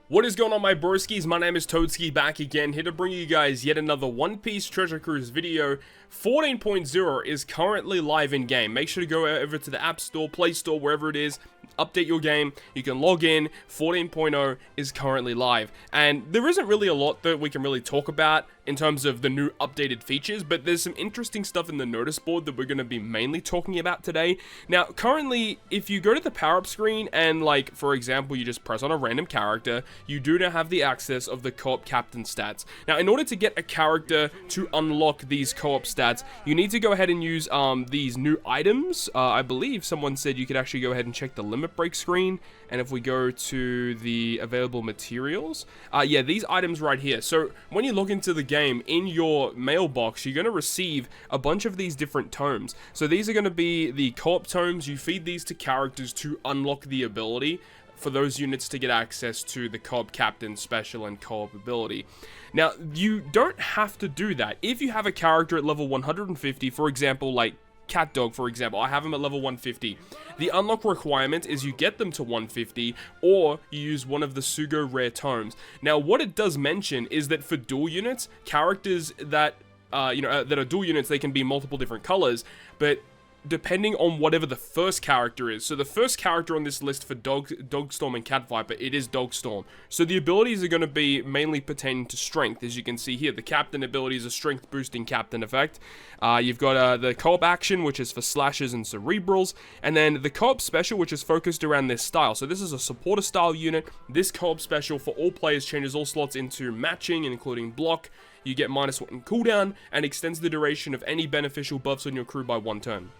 What is going on, my broskiis? My name is Toadski, back again, here to bring you guys yet another One Piece Treasure Cruise video. 14.0 is currently live in game. Make sure to go over to the App Store, Play Store, wherever it is, update your game. You can log in. 14.0 is currently live, and there isn't really a lot that we can really talk about in terms of the new updated features, but there's some interesting stuff in the notice board that we're going to be mainly talking about today. Now, currently, if you go to the power-up screen and, like, for example, you just press on a random character, you do now have the access of the co-op captain stats. Now, in order to get a character to unlock these co-op stats, you need to go ahead and use these new items. I believe someone said you could actually go ahead and check the limit break screen, and if we go to the available materials, yeah, these items right here. So when you log into the game, in your mailbox, you're going to receive a bunch of these different tomes. So these are going to be the co-op tomes. You feed these to characters to unlock the ability for those units to get access to the co-op captain special and co-op ability. Now, you don't have to do that. If you have a character at level 150, for example, like Cat Dog, for example, I have him at level 150. The unlock requirement is you get them to 150, or you use one of the Sugo rare tomes. Now, what it does mention is that for dual units, characters that that are dual units, they can be multiple different colors, but depending on whatever the first character is. So the first character on this list for Dogstorm and Cat Viper, it is Dogstorm. So the abilities are going to be mainly pertaining to strength. As you can see here, the captain ability is a strength boosting captain effect. You've got the co-op action, which is for slashers and cerebrals, and then the co-op special, which is focused around this style. So this is a supporter style unit. This co-op special for all players changes all slots into matching, including block. You get -1 cooldown and extends the duration of any beneficial buffs on your crew by 1 turn.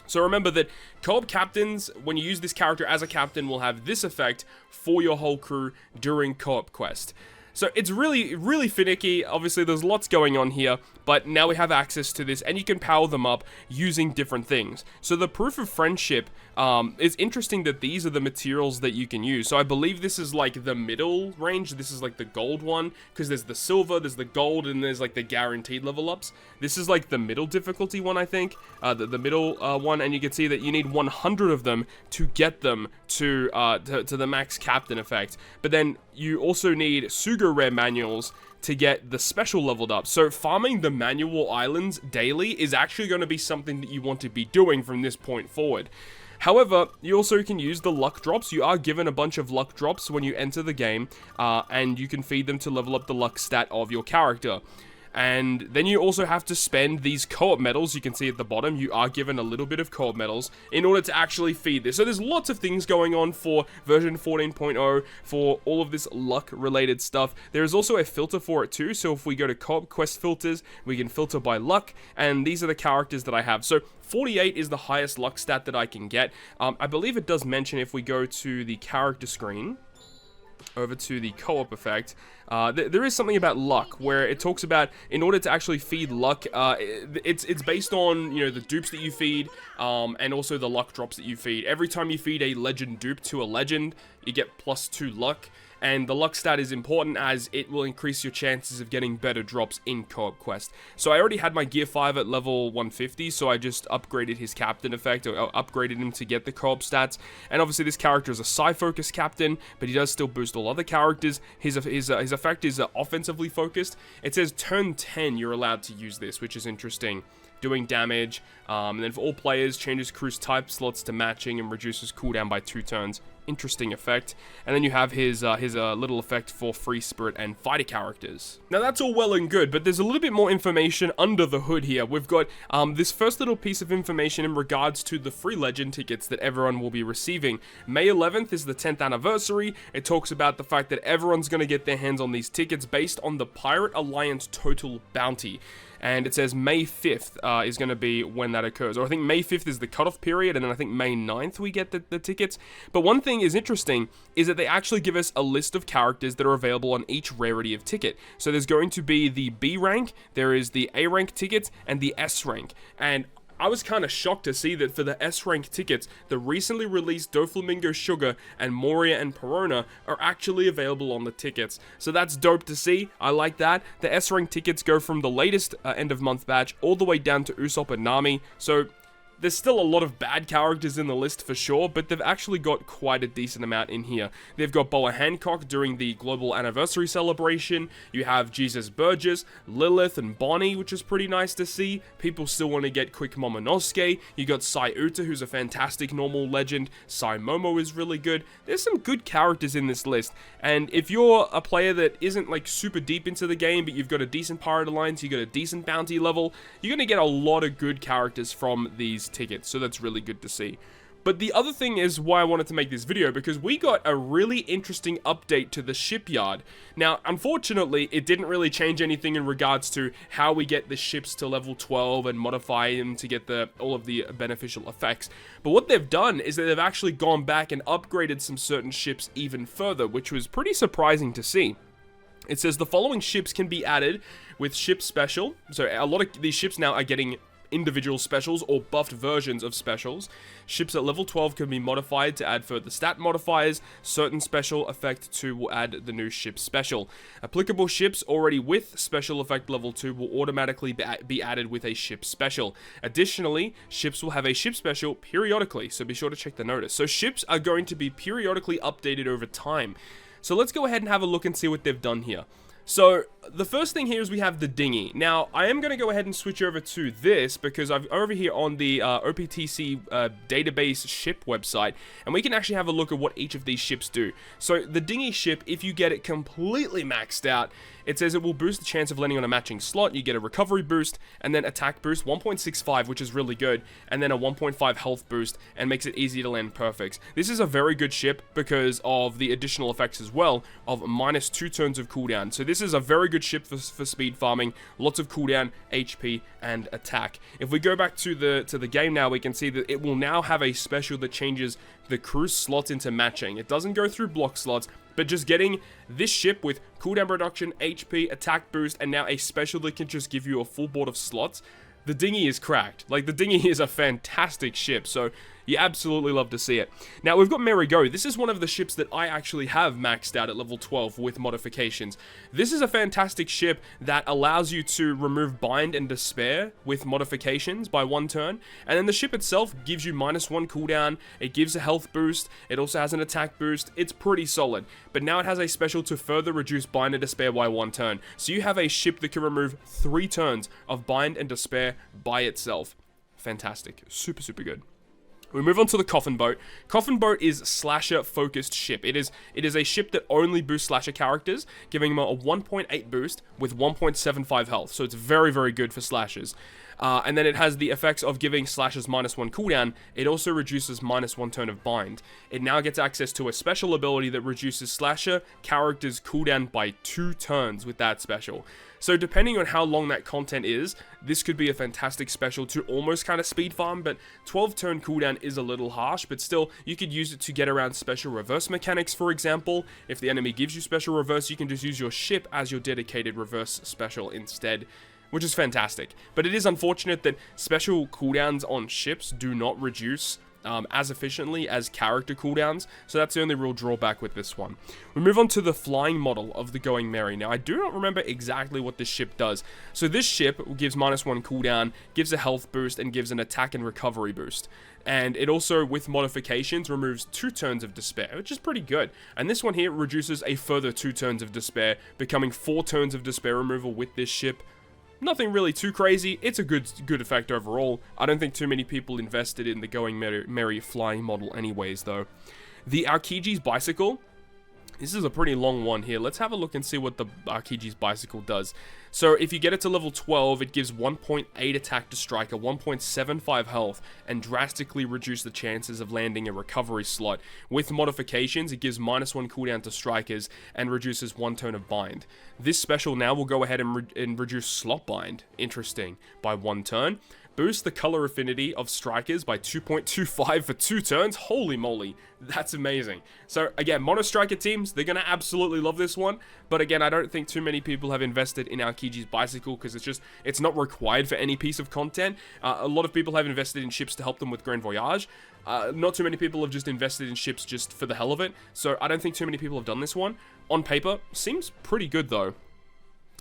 So remember that co-op captains, when you use this character as a captain, will have this effect for your whole crew during co-op quest. So it's really, really finicky. Obviously, there's lots going on here, but now we have access to this, and you can power them up using different things. So the proof of friendship, it's interesting that these are the materials that you can use. So I believe this is like the middle range. This is like the gold one, because there's the silver, there's the gold, and there's like the guaranteed level ups. This is like the middle difficulty one, I think, the middle one, and you can see that you need 100 of them to get them to the max captain effect. But then you also need Sugo rare manuals to get the special leveled up. So farming the manual islands daily is actually going to be something that you want to be doing from this point forward. However, you also can use the luck drops. You are given a bunch of luck drops when you enter the game, and you can feed them to level up the luck stat of your character. And then you also have to spend these co-op medals. You can see at the bottom, you are given a little bit of co-op medals in order to actually feed this. So there's lots of things going on for version 14.0 for all of this luck-related stuff. There is also a filter for it too. So if we go to co-op quest filters, we can filter by luck. And these are the characters that I have. So 48 is the highest luck stat that I can get. I believe it does mention if we go to the character screen, over to the co-op effect, there is something about luck where it talks about in order to actually feed luck, it's based on, you know, the dupes that you feed, and also the luck drops that you feed. Every time you feed a legend dupe to a legend, you get +2 luck. And the luck stat is important as it will increase your chances of getting better drops in co-op quest. So I already had my Gear 5 at level 150, so I just upgraded his captain effect, or upgraded him to get the co-op stats. And obviously this character is a psi-focused captain, but he does still boost all other characters. His effect is offensively focused. It says turn 10 you're allowed to use this, which is interesting. Doing damage, and then for all players, changes crew's type slots to matching and reduces cooldown by 2 turns. Interesting effect. And then you have his little effect for free spirit and fighter characters. Now that's all well and good, but there's a little bit more information under the hood here. We've got this first little piece of information in regards to the free legend tickets that everyone will be receiving. May 11th is the 10th anniversary. It talks about the fact that everyone's going to get their hands on these tickets based on the Pirate Alliance total bounty. And it says May 5th is going to be when that occurs. Or I think May 5th is the cutoff period, and then I think May 9th we get the tickets. But one thing is interesting is that they actually give us a list of characters that are available on each rarity of ticket. So there's going to be the B rank, there is the A rank tickets, and the S rank. And I was kind of shocked to see that for the S-rank tickets, the recently released Doflamingo Sugar and Moria and Perona are actually available on the tickets. So that's dope to see. I like that. The S-rank tickets go from the latest end of month batch all the way down to Usopp and Nami. So There's still a lot of bad characters in the list for sure, but they've actually got quite a decent amount in here. They've got Boa Hancock during the global anniversary celebration. You have Jesus Burgess, Lilith, and Bonnie, which is pretty nice to see. People still want to get Quick Momonosuke. You got Sai Uta, who's a fantastic normal legend. Sai Momo is really good. There's some good characters in this list, and if you're a player that isn't like super deep into the game, but you've got a decent pirate alliance, you got a decent bounty level, you're going to get a lot of good characters from these tickets, so that's really good to see. But the other thing is why I wanted to make this video, because we got a really interesting update to the Shipyard. Now, unfortunately, it didn't really change anything in regards to how we get the ships to level 12 and modify them to get all of the beneficial effects. But what they've done is that they've actually gone back and upgraded some certain ships even further, which was pretty surprising to see. It says the following ships can be added with ship special. So a lot of these ships now are getting individual specials or buffed versions of specials. Ships at level 12 can be modified to add further stat modifiers. Certain special effect 2 will add the new ship special. Applicable ships already with special effect level 2 will automatically be added with a ship special. Additionally, ships will have a ship special periodically, so be sure to check the notice. So ships are going to be periodically updated over time. So let's go ahead and have a look and see what they've done here. So, the first thing here is we have the dinghy. Now, I am going to go ahead and switch over to this because I'm over here on the OPTC database ship website, and we can actually have a look at what each of these ships do. So, the dinghy ship, if you get it completely maxed out, it says it will boost the chance of landing on a matching slot. You get a recovery boost, and then attack boost, 1.65, which is really good, and then a 1.5 health boost, and makes it easy to land perfects. This is a very good ship because of the additional effects as well of minus 2 turns of cooldown. So this is a very good ship for speed farming, lots of cooldown, HP, and attack. If we go back to the game now, we can see that it will now have a special that changes the cruise slots into matching. It doesn't go through block slots, but just getting this ship with cooldown reduction, HP, attack boost, and now a special that can just give you a full board of slots, the dinghy is cracked. Like, the dinghy is a fantastic ship, so you absolutely love to see it. Now, we've got Merry Go. This is one of the ships that I actually have maxed out at level 12 with modifications. This is a fantastic ship that allows you to remove Bind and Despair with modifications by 1 turn, and then the ship itself gives you -1 cooldown, it gives a health boost, it also has an attack boost. It's pretty solid, but now it has a special to further reduce Bind and Despair by 1 turn. So you have a ship that can remove 3 turns of Bind and Despair by itself. Fantastic. Super, super good. We move on to the Coffin Boat. Coffin Boat is slasher-focused ship. It is a ship that only boosts slasher characters, giving them a 1.8 boost with 1.75 health. So it's very, very good for slashers. And then it has the effects of giving slashers -1 cooldown. It also reduces -1 turn of bind. It now gets access to a special ability that reduces slasher characters cooldown by 2 turns with that special. So depending on how long that content is, this could be a fantastic special to almost kind of speed farm, but 12 turn cooldown is a little harsh, but still, you could use it to get around special reverse mechanics, for example. If the enemy gives you special reverse, you can just use your ship as your dedicated reverse special instead, which is fantastic. But it is unfortunate that special cooldowns on ships do not reduce as efficiently as character cooldowns, so that's the only real drawback with this one. We move on to the flying model of the Going Merry. Now, I do not remember exactly what this ship does. So this ship gives -1 cooldown, gives a health boost, and gives an attack and recovery boost. And it also, with modifications, removes 2 turns of despair, which is pretty good. And this one here reduces a further 2 turns of despair, becoming 4 turns of despair removal with this ship. Nothing really too crazy. It's a good effect overall. I don't think too many people invested in the Going Merry flying model anyways, though. The Aokiji's Bicycle. This is a pretty long one here. Let's have a look and see what the Aokiji's Bicycle does. So if you get it to level 12, it gives 1.8 attack to striker, 1.75 health, and drastically reduce the chances of landing a recovery slot. With modifications, it gives -1 cooldown to strikers and reduces 1 turn of bind. This special now will go ahead and reduce slot bind, interesting, by 1 turn. Boost the color affinity of strikers by 2.25 for 2 turns. Holy moly, that's amazing. So again, mono striker teams, they're gonna absolutely love this one. But again, I don't think too many people have invested in Aokiji's Bicycle because it's not required for any piece of content. A lot of people have invested in ships to help them with Grand Voyage. Not too many people have just invested in ships just for the hell of it. So I don't think too many people have done this one. On paper, seems pretty good though.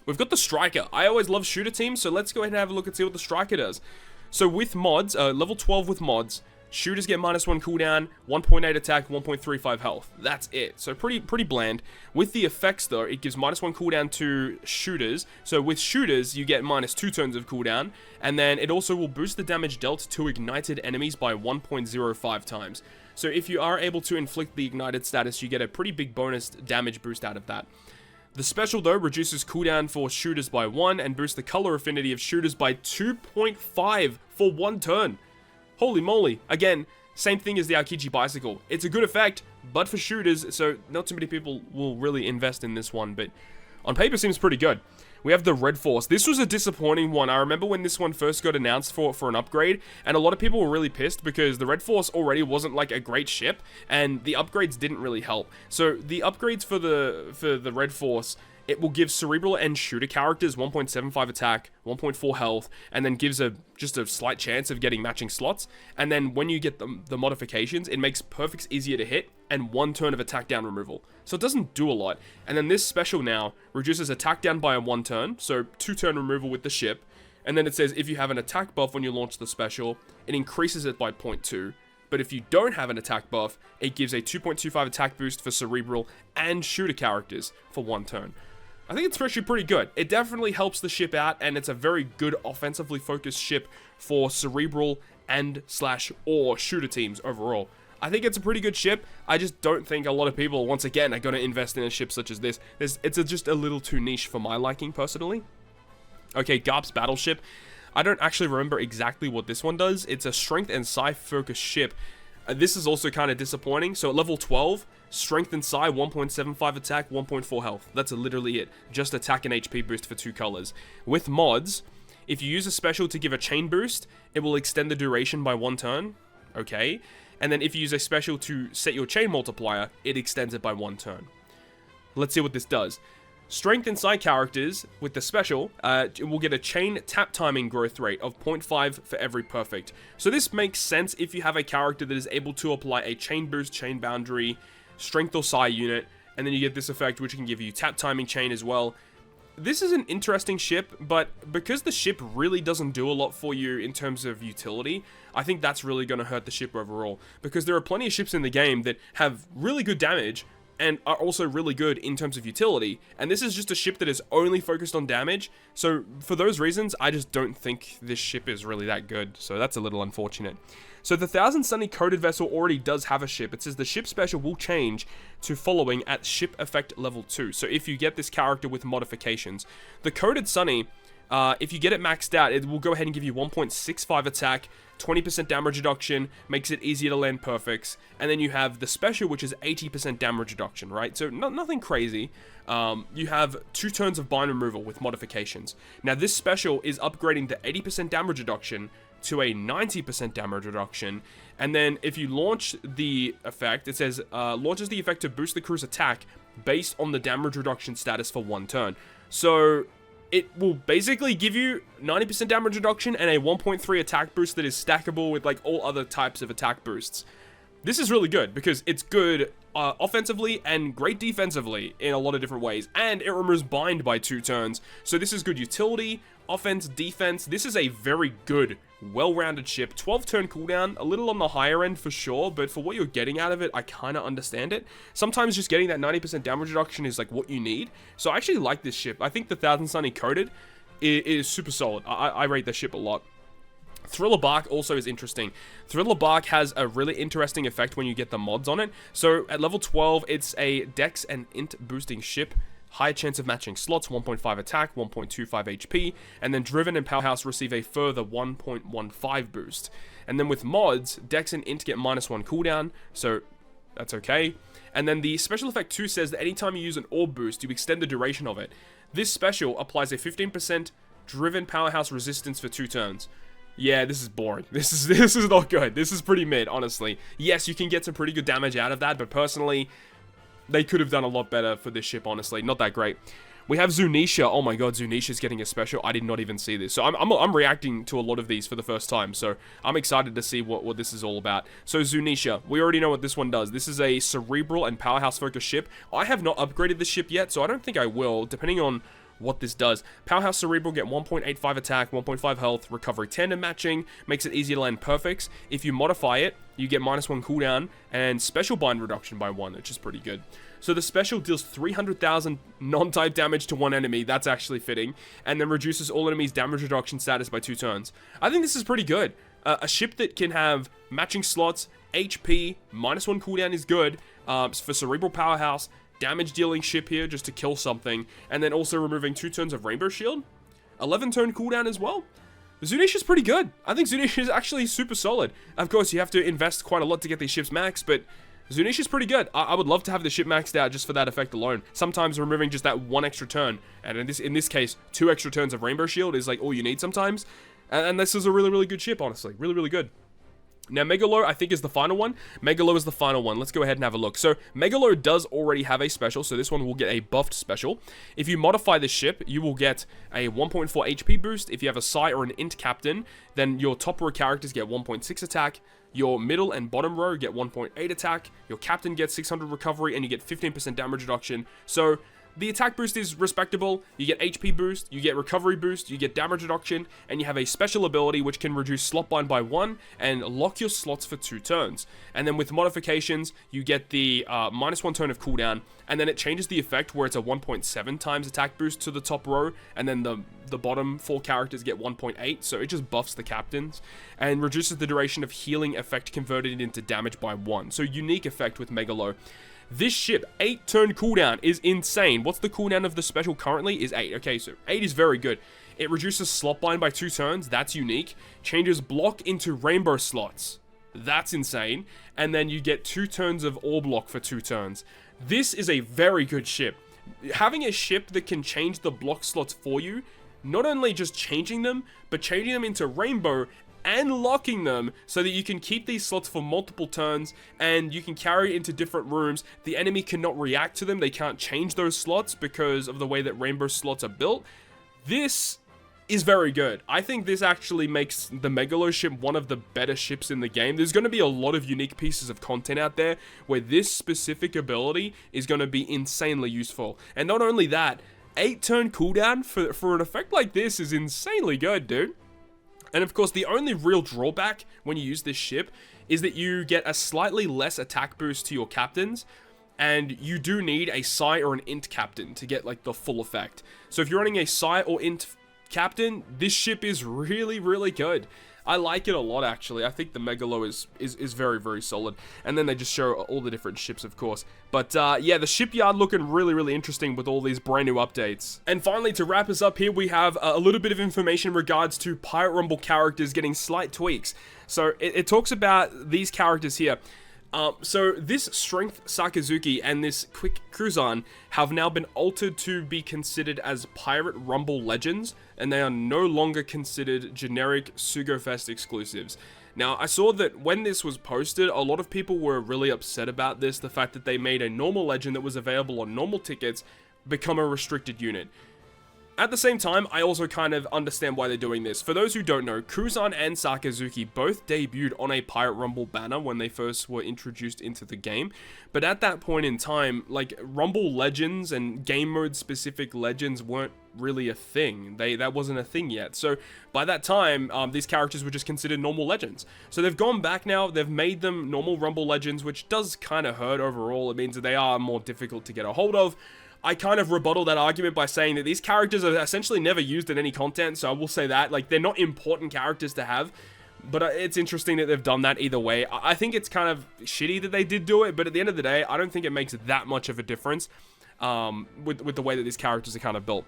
We've got the Striker. I always love shooter teams, so let's go ahead and have a look and see what the Striker does. So with mods, level 12 with mods, shooters get -1 cooldown, 1.8 attack, 1.35 health. That's it. So pretty bland. With the effects though, it gives -1 cooldown to shooters. So with shooters, you get -2 turns of cooldown. And then it also will boost the damage dealt to ignited enemies by 1.05 times. So if you are able to inflict the ignited status, you get a pretty big bonus damage boost out of that. The special, though, reduces cooldown for shooters by 1 and boosts the color affinity of shooters by 2.5 for 1 turn. Holy moly. Again, same thing as the Aokiji Bicycle. It's a good effect, but for shooters, so not too many people will really invest in this one, but on paper seems pretty good. We have the Red Force. This was a disappointing one. I remember when this one first got announced for an upgrade, and a lot of people were really pissed because the Red Force already wasn't like a great ship, and the upgrades didn't really help. So the upgrades for the Red Force, it will give cerebral and shooter characters 1.75 attack, 1.4 health, and then gives just a slight chance of getting matching slots. And then when you get the modifications, it makes perfects easier to hit and 1 turn of attack down removal. So it doesn't do a lot. And then this special now reduces attack down by 1 turn, so 2 turn removal with the ship. And then it says if you have an attack buff when you launch the special, it increases it by 0.2. But if you don't have an attack buff, it gives a 2.25 attack boost for cerebral and shooter characters for 1 turn. I think it's actually pretty good. It definitely helps the ship out, and it's a very good offensively focused ship for cerebral and /or shooter teams overall. I think it's a pretty good ship. I just don't think a lot of people, once again, are going to invest in a ship such as this. It's just a little too niche for my liking, personally. Okay, Garp's Battleship. I don't actually remember exactly what this one does. It's a strength and psi-focused ship. This is also kind of disappointing. So at level 12, strength and psi, 1.75 attack, 1.4 health. That's literally it. Just attack and HP boost for 2 colors. With mods, if you use a special to give a chain boost, it will extend the duration by 1 turn. Okay. And then if you use a special to set your chain multiplier, it extends it by 1 turn. Let's see what this does. Strength and psi characters, with the special, it will get a chain tap timing growth rate of 0.5 for every perfect. So this makes sense if you have a character that is able to apply a chain boost, chain boundary, strength or psi unit, and then you get this effect which can give you tap timing chain as well. This is an interesting ship, but because the ship really doesn't do a lot for you in terms of utility, I think that's really going to hurt the ship overall. Because there are plenty of ships in the game that have really good damage, and are also really good in terms of utility, and this is just a ship that is only focused on damage, so for those reasons, I just don't think this ship is really that good, so that's a little unfortunate. So the Thousand Sunny Coded Vessel already does have a ship. It says the ship special will change to following at ship effect level 2, so if you get this character with modifications. The Coded Sunny, if you get it maxed out, it will go ahead and give you 1.65 attack, 20% damage reduction, makes it easier to land perfects, and then you have the special, which is 80% damage reduction, right? So nothing crazy. You have 2 turns of bind removal with modifications. Now this special is upgrading the 80% damage reduction to a 90% damage reduction, and then if you launch the effect, it says launches the effect to boost the crew's attack based on the damage reduction status for 1 turn. So it will basically give you 90% damage reduction and a 1.3 attack boost that is stackable with like all other types of attack boosts. This is really good because it's good offensively and great defensively in a lot of different ways, and it removes bind by 2 turns. So this is good utility, offense, defense. This is a very good, well-rounded ship. 12 turn cooldown, a little on the higher end for sure, but for what you're getting out of it, I kind of understand it. Sometimes just getting that 90% damage reduction is like what you need. So I actually like this ship. I think the Thousand Sunny Coded is super solid. I rate this ship a lot. Thriller Bark also is interesting. Thriller Bark has a really interesting effect when you get the mods on it. So at level 12, it's a dex and int boosting ship. Higher chance of matching slots, 1.5 attack, 1.25 HP, and then Driven and Powerhouse receive a further 1.15 boost. And then with mods, Dex and Int get -1 cooldown, so that's okay. And then the special effect 2 says that anytime you use an orb boost, you extend the duration of it. This special applies a 15% Driven Powerhouse resistance for 2 turns. Yeah, this is boring. This is not good. This is pretty mid, honestly. Yes, you can get some pretty good damage out of that, but personally, they could have done a lot better for this ship, honestly. Not that great. We have Zunisha. Oh my god, Zunisha's getting a special. I did not even see this. So I'm reacting to a lot of these for the first time. So I'm excited to see what this is all about. So Zunisha, we already know what this one does. This is a cerebral and powerhouse focused ship. I have not upgraded this ship yet, so I don't think I will. Depending on what this does. Powerhouse Cerebral get 1.85 attack, 1.5 health, recovery tandem matching, makes it easy to land perfects. If you modify it, you get -1 cooldown and special bind reduction by 1, which is pretty good. So the special deals 300,000 non-type damage to one enemy, that's actually fitting, and then reduces all enemies' damage reduction status by 2 turns. I think this is pretty good. A ship that can have matching slots, HP, -1 cooldown is good. For Cerebral Powerhouse, damage dealing ship here just to kill something, and then also removing 2 turns of Rainbow Shield. 11 turn cooldown as well. Zunish is pretty good. I think Zunish is actually super solid. Of course, you have to invest quite a lot to get these ships maxed, but Zunish is pretty good. I would love to have the ship maxed out just for that effect alone. Sometimes removing just that 1 extra turn, and in this case, 2 extra turns of Rainbow Shield is like all you need sometimes. And this is a really, really good ship, honestly. Really, really good. Now, Megalo, I think, is the final one. Megalo is the final one. Let's go ahead and have a look. So, Megalo does already have a special, so this one will get a buffed special. If you modify the ship, you will get a 1.4 HP boost. If you have a Psi or an Int Captain, then your top row characters get 1.6 attack. Your middle and bottom row get 1.8 attack. Your captain gets 600 recovery, and you get 15% damage reduction. So, the attack boost is respectable. You get HP boost, you get recovery boost, you get damage reduction, and you have a special ability which can reduce slot bind by 1 and lock your slots for 2 turns. And then with modifications, you get the -1 turn of cooldown, and then it changes the effect where it's a 1.7 times attack boost to the top row, and then the bottom 4 characters get 1.8, so it just buffs the captains, and reduces the duration of healing effect converted into damage by 1. So unique effect with Megalo. This ship, 8 turn cooldown is insane. What's the cooldown of the special currently? Is 8. Okay, so 8 is very good. It reduces slot bind by 2 turns. That's unique. Changes block into rainbow slots. That's insane. And then you get 2 turns of all block for 2 turns. This is a very good ship. Having a ship that can change the block slots for you, not only just changing them, but changing them into rainbow and locking them so that you can keep these slots for multiple turns and you can carry it into different rooms. The enemy cannot react to them. They can't change those slots because of the way that rainbow slots are built. This is very good. I think this actually makes the Megalo ship one of the better ships in the game. There's going to be a lot of unique pieces of content out there where this specific ability is going to be insanely useful. And not only that, 8 turn cooldown for an effect like this is insanely good, dude. And of course, the only real drawback when you use this ship is that you get a slightly less attack boost to your captains, and you do need a Psi or an Int Captain to get like the full effect. So if you're running a Psi or Int Captain, this ship is really, really good. I like it a lot, actually. I think the Megalo is very, very solid. And then they just show all the different ships, of course. But, yeah, the Shipyard looking really, really interesting with all these brand new updates. And finally, to wrap us up here, we have a little bit of information in regards to Pirate Rumble characters getting slight tweaks. So, it talks about these characters here. So this Strength Sakazuki and this Quick Cruzan have now been altered to be considered as Pirate Rumble Legends, and they are no longer considered generic SugoFest exclusives. Now, I saw that when this was posted, a lot of people were really upset about this, the fact that they made a normal legend that was available on normal tickets become a restricted unit. At the same time, I also kind of understand why they're doing this. For those who don't know, Cruzan and Sakazuki both debuted on a Pirate Rumble banner when they first were introduced into the game. But at that point in time, like, Rumble Legends and game mode specific legends weren't really a thing. That wasn't a thing yet. So by that time, these characters were just considered normal legends. So they've gone back now, they've made them normal Rumble Legends, which does kind of hurt overall. It means that they are more difficult to get a hold of. I kind of rebuttal that argument by saying that these characters are essentially never used in any content, so I will say that. Like, they're not important characters to have, but it's interesting that they've done that either way. I think it's kind of shitty that they did do it, but at the end of the day, I don't think it makes that much of a difference with the way that these characters are kind of built.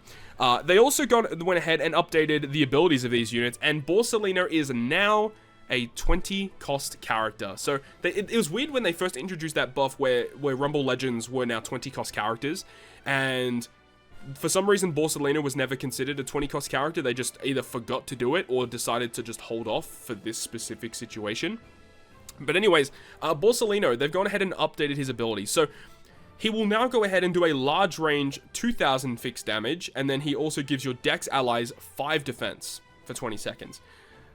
They also went ahead and updated the abilities of these units, and Borsalino is now a 20 cost character. So it was weird when they first introduced that buff where Rumble Legends were now 20 cost characters, and for some reason Borsalino was never considered a 20 cost character. They just either forgot to do it or decided to just hold off for this specific situation. But anyways, Borsalino, they've gone ahead and updated his abilities. So he will now go ahead and do a large range 2000 fixed damage, and then he also gives your Dex allies 5 defense for 20 seconds.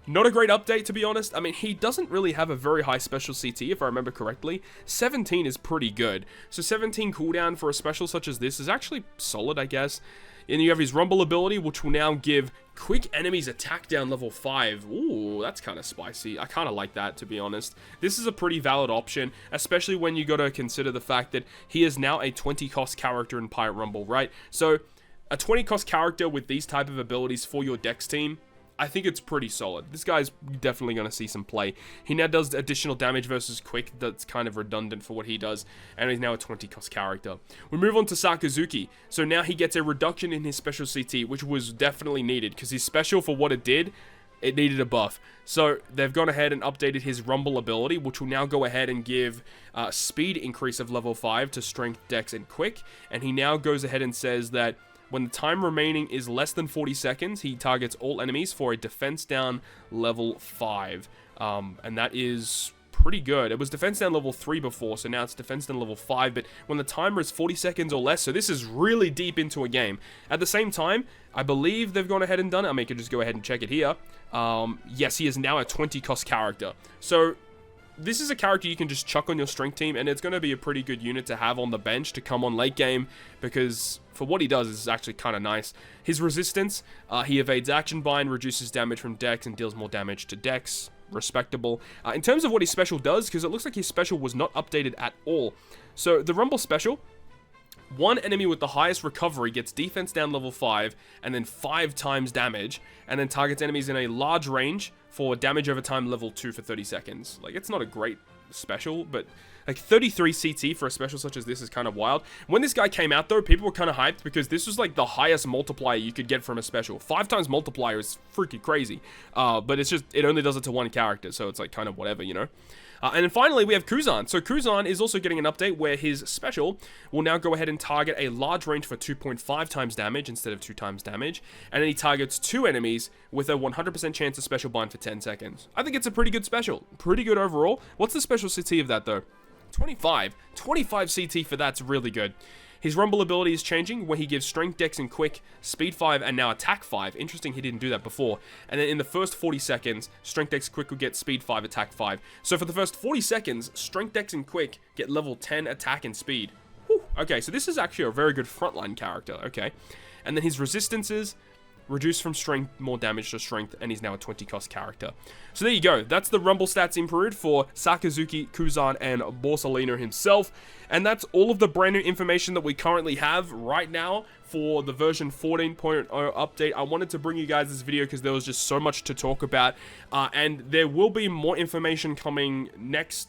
Not a great update, to be honest. I mean, he doesn't really have a very high special CT, if I remember correctly. 17 is pretty good. So 17 cooldown for a special such as this is actually solid, I guess. And you have his Rumble ability, which will now give quick enemies attack down level 5. Ooh, that's kind of spicy. I kind of like that, to be honest. This is a pretty valid option, especially when you got to consider the fact that he is now a 20 cost character in Pirate Rumble, right? So a 20 cost character with these type of abilities for your Dex team, I think it's pretty solid. This guy's definitely going to see some play. He now does additional damage versus quick. That's kind of redundant for what he does. And he's now a 20 cost character. We move on to Sakazuki. So now he gets a reduction in his special CT, which was definitely needed. Because his special, for what it did, it needed a buff. So they've gone ahead and updated his Rumble ability, which will now go ahead and give speed increase of level 5 to strength, dex, and quick. And he now goes ahead and says that when the time remaining is less than 40 seconds, he targets all enemies for a defense down level 5. And that is pretty good. It was defense down level 3 before, so now it's defense down level 5. But when the timer is 40 seconds or less, so this is really deep into a game. At the same time, I believe they've gone ahead and done it. I mean, you can just go ahead and check it here. Yes, he is now a 20 cost character. So this is a character you can just chuck on your strength team, and it's going to be a pretty good unit to have on the bench to come on late game, because for what he does is actually kind of nice. His resistance, he evades action bind, reduces damage from dex, and deals more damage to dex. Respectable. In terms of what his special does, because it looks like his special was not updated at all. So the Rumble special, one enemy with the highest recovery gets defense down level 5, and then 5 times damage, and then targets enemies in a large range for damage over time level 2 for 30 seconds. Like, it's not a great special, but like 33 CT for a special such as this is kind of wild. When this guy came out though, people were kind of hyped because this was like the highest multiplier you could get from a special. 5 times multiplier is freaking crazy. But it's just, it only does it to one character, so it's like kind of whatever, you know? And then finally, we have Kuzan. So Kuzan is also getting an update where his special will now go ahead and target a large range for 2.5 times damage instead of 2 times damage. And then he targets 2 enemies with a 100% chance of special bind for 10 seconds. I think it's a pretty good special. Pretty good overall. What's the special CT of that, though? 25. 25 CT for that's really good. His Rumble ability is changing, where he gives Strength, Dex, and Quick, Speed 5, and now Attack 5. Interesting, he didn't do that before. And then in the first 40 seconds, Strength, Dex, Quick will get Speed 5, Attack 5. So for the first 40 seconds, Strength, Dex, and Quick get level 10 Attack and Speed. Whew. Okay, so this is actually a very good frontline character, okay. And then his resistances reduced from strength, more damage to strength, and he's now a 20 cost character. So there you go. That's the Rumble stats improved for Sakazuki, Kuzan, and Borsalino himself. And that's all of the brand new information that we currently have right now for the version 14.0 update. I wanted to bring you guys this video because there was just so much to talk about. And there will be more information coming next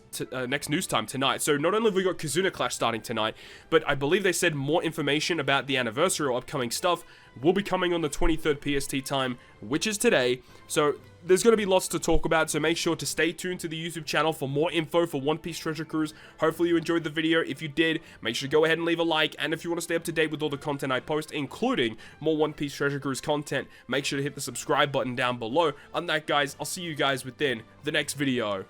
news time tonight. So not only have we got Kizuna Clash starting tonight, but I believe they said more information about the anniversary or upcoming stuff will be coming on the 23rd PST time, which is today. So there's going to be lots to talk about, so make sure to stay tuned to the YouTube channel for more info for One Piece Treasure Cruise. Hopefully you enjoyed the video. If you did, make sure to go ahead and leave a like, and if you want to stay up to date with all the content I post, including more One Piece Treasure Cruise content, make sure to hit the subscribe button down below. On that, guys, I'll see you guys within the next video.